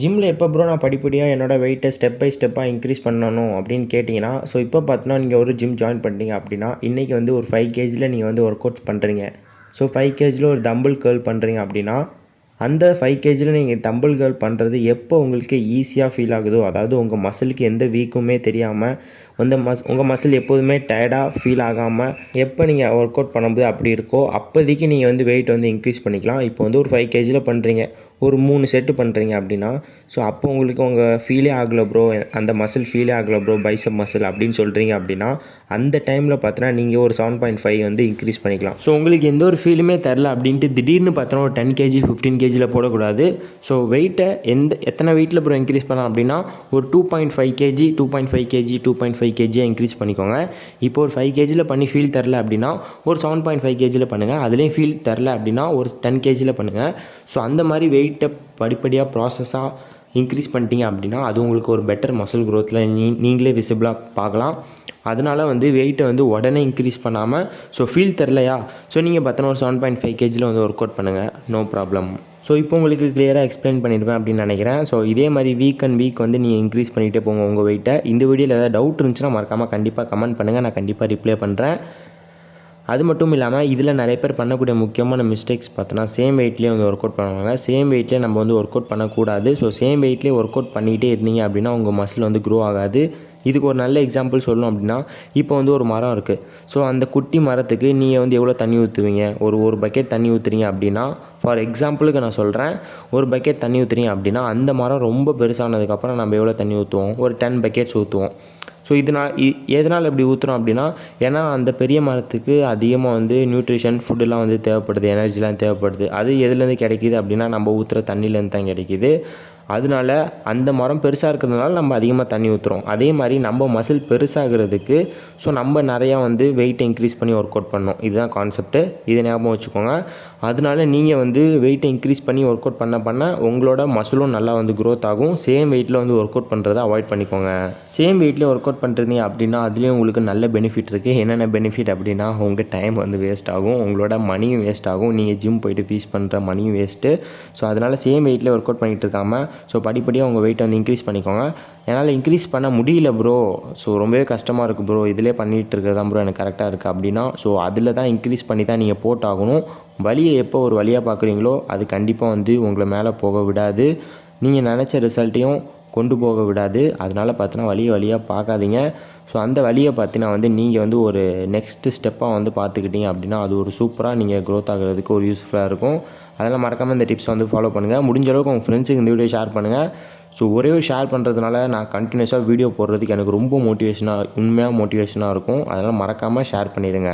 ஜிம்மில் எப்போ ப்ரோ நான் படிப்படியாக என்னோடய வெயிட்டை ஸ்டெப் பை ஸ்டெப்பாக இன்க்ரீஸ் பண்ணணும் அப்படின்னு கேட்டிங்கன்னா, ஸோ இப்போ பார்த்தீங்கன்னா நீங்கள் ஒரு ஜிம் ஜாயின் பண்ணிட்டீங்க அப்படின்னா, இன்றைக்கி வந்து ஒரு 5 கேஜியில் நீங்கள் வந்து ஒர்க் அவுட்ஸ் பண்ணுறீங்க. ஸோ 5 கேஜியில் ஒரு தம்பிள் கர்ல் பண்ணுறீங்க அப்படின்னா, அந்த 5 கேஜியில் நீங்கள் தம்பிள் கர்ல் பண்ணுறது எப்போ உங்களுக்கு ஈஸியாக ஃபீல் ஆகுதோ, அதாவது உங்கள் மசிலுக்கு எந்த வீக்குமே தெரியாமல், உங்கள் மசில் எப்போதுமே டயர்டாக ஃபீல் ஆகாமல் எப்போ நீங்கள் ஒர்க் அவுட் பண்ணும்போது அப்படி இருக்கோ, அப்போதைக்கு நீங்கள் வந்து வெயிட் வந்து இன்க்ரீஸ் பண்ணிக்கலாம். இப்போ வந்து ஒரு 5 கேஜியில் பண்ணுறீங்க, ஒரு 3 செட்டு பண்ணுறீங்க அப்படின்னா, ஸோ அப்போ உங்களுக்கு உங்கள் ஃபீலே ஆகலை ப்ரோ, அந்த மசில் ஃபீலே ஆகலை ப்ரோ, பைசப் மசில் அப்படின்னு சொல்கிறீங்க அப்படின்னா, அந்த டைமில் பார்த்தோன்னா நீங்கள் ஒரு 7.5 வந்து இன்க்ரீஸ் பண்ணிக்கலாம். ஸோ உங்களுக்கு எந்த ஒரு ஃபீலுமே தரல அப்படின்ட்டு திடீர்னு பார்த்தோன்னா ஒரு 10 கேஜி 15 கேஜியில் போடக்கூடாது. ஸோ வெயிட்டை எத்தனை வெயிட்டில் ப்ரோ இன்க்ரீஸ் பண்ணலாம் அப்படின்னா, ஒரு 2.5 கேஜி 2.5 கேஜி 2.5 கேஜியாக இன்க்ரீஸ் பண்ணிக்கோங்க. இப்போ ஒரு 5 கேஜியில் பண்ணி ஃபீல் தரல அப்படின்னா ஒரு 7.5 கேஜியில் பண்ணுங்கள். அதுலேயும் ஃபீல் தரல அப்படின்னா ஒரு 10 கேஜியில் பண்ணுங்கள். ஸோ அந்த மாதிரி வெயிட்டை படிப்படியாக ப்ராசஸாக இன்க்ரீஸ் பண்ணிட்டீங்க அப்படின்னா அது உங்களுக்கு ஒரு பெட்டர் மசில் க்ரோத்தில் நீங்களே விசிபிளாக பார்க்கலாம். அதனால் வந்து வெயிட்டை வந்து உடனே இன்க்ரீஸ் பண்ணாமல், ஸோ ஃபீல் தரலையா, ஸோ நீங்கள் பார்த்தோன்னா ஒரு 7.5 கேஜியில் வந்து ஒர்க் அவுட் பண்ணுங்கள், நோ ப்ராப்ளம். ஸோ இப்போ உங்களுக்கு கிளியராக எக்ஸ்பிளைன் பண்ணியிருப்பேன் அப்படின்னு நினைக்கிறேன். ஸோ இதே மாதிரி வீக் அண்ட் வீக் வந்து நீங்கள் இன்க்ரீஸ் பண்ணிகிட்டே போங்க உங்கள் வெயிட்டை. இந்த வீடியோவில் ஏதாவது டவுட் இருந்துச்சுன்னா மறக்காமல் கண்டிப்பாக கமெண்ட் பண்ணுங்கள், நான் கண்டிப்பாக ரிப்ளை பண்ணுறேன். அது மட்டும் இல்லாமல் இதில் நிறைய பேர் பண்ணக்கூடிய முக்கியமான மிஸ்டேக்ஸ் பார்த்தோன்னா, சேம் வெயிட்லேயே வந்து ஒர்க் அவுட் பண்ணுவாங்க. சேம் வெயிட்லேயே நம்ம வந்து ஒர்க் அவுட் பண்ணக்கூடாது. ஸோ சேம் வெயிட்லேயே ஒர்க் அவுட் பண்ணிகிட்டே இருந்தீங்க அப்படின்னா உங்கள் மசில் வந்து க்ரோ ஆகாது. இதுக்கு ஒரு நல்ல எக்ஸாம்பிள் சொல்லணும் அப்படின்னா, இப்போ வந்து ஒரு மரம் இருக்குது. ஸோ அந்த குட்டி மரத்துக்கு நீங்கள் வந்து எவ்வளோ தண்ணி ஊற்றுவீங்க, ஒரு பக்கெட் தண்ணி ஊற்றுறீங்க அப்படின்னா, ஃபார் எக்ஸாம்பிளுக்கு நான் சொல்கிறேன், ஒரு பக்கெட் தண்ணி ஊற்றுறீங்க அப்படின்னா அந்த மரம் ரொம்ப பெருசானதுக்கப்புறம் நம்ம எவ்வளோ தண்ணி ஊற்றுவோம், ஒரு 10 பக்கெட்ஸ் ஊற்றுவோம். ஸோ எதனால் இப்படி ஊற்றுறோம் அப்படின்னா, ஏன்னா அந்த பெரிய மரத்துக்கு அதிகமாக வந்து நியூட்ரிஷன் ஃபுட்டுலாம் வந்து தேவைப்படுது, எனர்ஜிலாம் தேவைப்படுது. அது எதுலேருந்து கிடைக்கிது அப்படின்னா நம்ம ஊற்றுற தண்ணிலேருந்து தான் கிடைக்கிது. அதனால அந்த மரம் பெருசாக இருக்கிறதுனால நம்ம அதிகமாக தண்ணி ஊற்றுறோம். அதே மாதிரி நம்ம மசில் பெருசாகிறதுக்கு ஸோ நம்ம நிறையா வந்து வெயிட்டை இன்க்ரீஸ் பண்ணி ஒர்க் அவுட் பண்ணணும். இதுதான் கான்செப்ட்டு, இதை ஞாபகம் வச்சுக்கோங்க. அதனால நீங்கள் வந்து வெயிட்டை இன்க்ரீஸ் பண்ணி ஒர்க் அவுட் பண்ண உங்களோட மசிலும் நல்லா வந்து க்ரோத் ஆகும். சேம் வெயிட்டில் வந்து ஒர்க் அவுட் பண்ணுறதை அவாய்ட் பண்ணிக்கோங்க. சேம் வெயிட்லேயே ஒர்க் அவுட் பண்ணுறீங்க அப்படின்னா அதுலேயும் உங்களுக்கு நல்ல பெனிஃபிட் இருக்குது. என்னென்ன பெனிஃபிட் அப்படின்னா, உங்கள் டைம் வந்து வேஸ்ட் ஆகும், உங்களோட மணியும் வேஸ்ட் ஆகும், நீங்கள் ஜிம் போயிட்டு ஃபீஸ் பண்ணுற மணியும் வேஸ்ட்டு. ஸோ அதனால் சேம் வெயிட்லேயே ஒர்க் அவுட் பண்ணிகிட்டு இருக்காமல் ஸோ படிப்படியாக உங்கள் வெயிட்டை வந்து இன்க்ரீஸ் பண்ணிக்கோங்க. என்னால் இன்க்ரீஸ் பண்ண முடியல ப்ரோ, ஸோ ரொம்பவே கஷ்டமாக இருக்குது ப்ரோ, இதிலே பண்ணிகிட்டு இருக்கிறது தான் ப்ரோ எனக்கு கரெக்டாக இருக்குது அப்படின்னா, ஸோ அதில் தான் இன்க்ரீஸ் பண்ணி தான் நீங்கள் போட்டாகணும். வழியை எப்போ ஒரு வழியாக பார்க்குறீங்களோ அது கண்டிப்பாக வந்து உங்களை மேலே போக விடாது, நீங்கள் நினச்ச ரிசல்ட்டையும் கொண்டு போக விடாது. அதனால் பார்த்தீங்கன்னா வழியாக பார்க்காதீங்க. ஸோ அந்த வழியை பார்த்தீங்கன்னா வந்து நீங்கள் வந்து ஒரு நெக்ஸ்ட்டு ஸ்டெப்பாக வந்து பார்த்துக்கிட்டீங்க அப்படின்னா அது ஒரு சூப்பராக நீங்கள் க்ரோத் ஆகிறதுக்கு ஒரு யூஸ்ஃபுல்லாக இருக்கும். அதெல்லாம் மறக்காமல் இந்த டிப்ஸ் வந்து ஃபாலோ பண்ணுங்கள். முடிஞ்ச அளவுக்கு உங்கள் ஃப்ரெண்ட்ஸுக்கு இந்த வீடியோ ஷேர் பண்ணுங்கள். ஸோ ஒரே ஒரு ஷேர் பண்ணுறதுனால நான் கண்டினியூஸாக வீடியோ போடுறதுக்கு எனக்கு ரொம்ப உண்மையாக மோட்டிவேஷனாக இருக்கும். அதனால் மறக்காமல் ஷேர் பண்ணிடுங்க.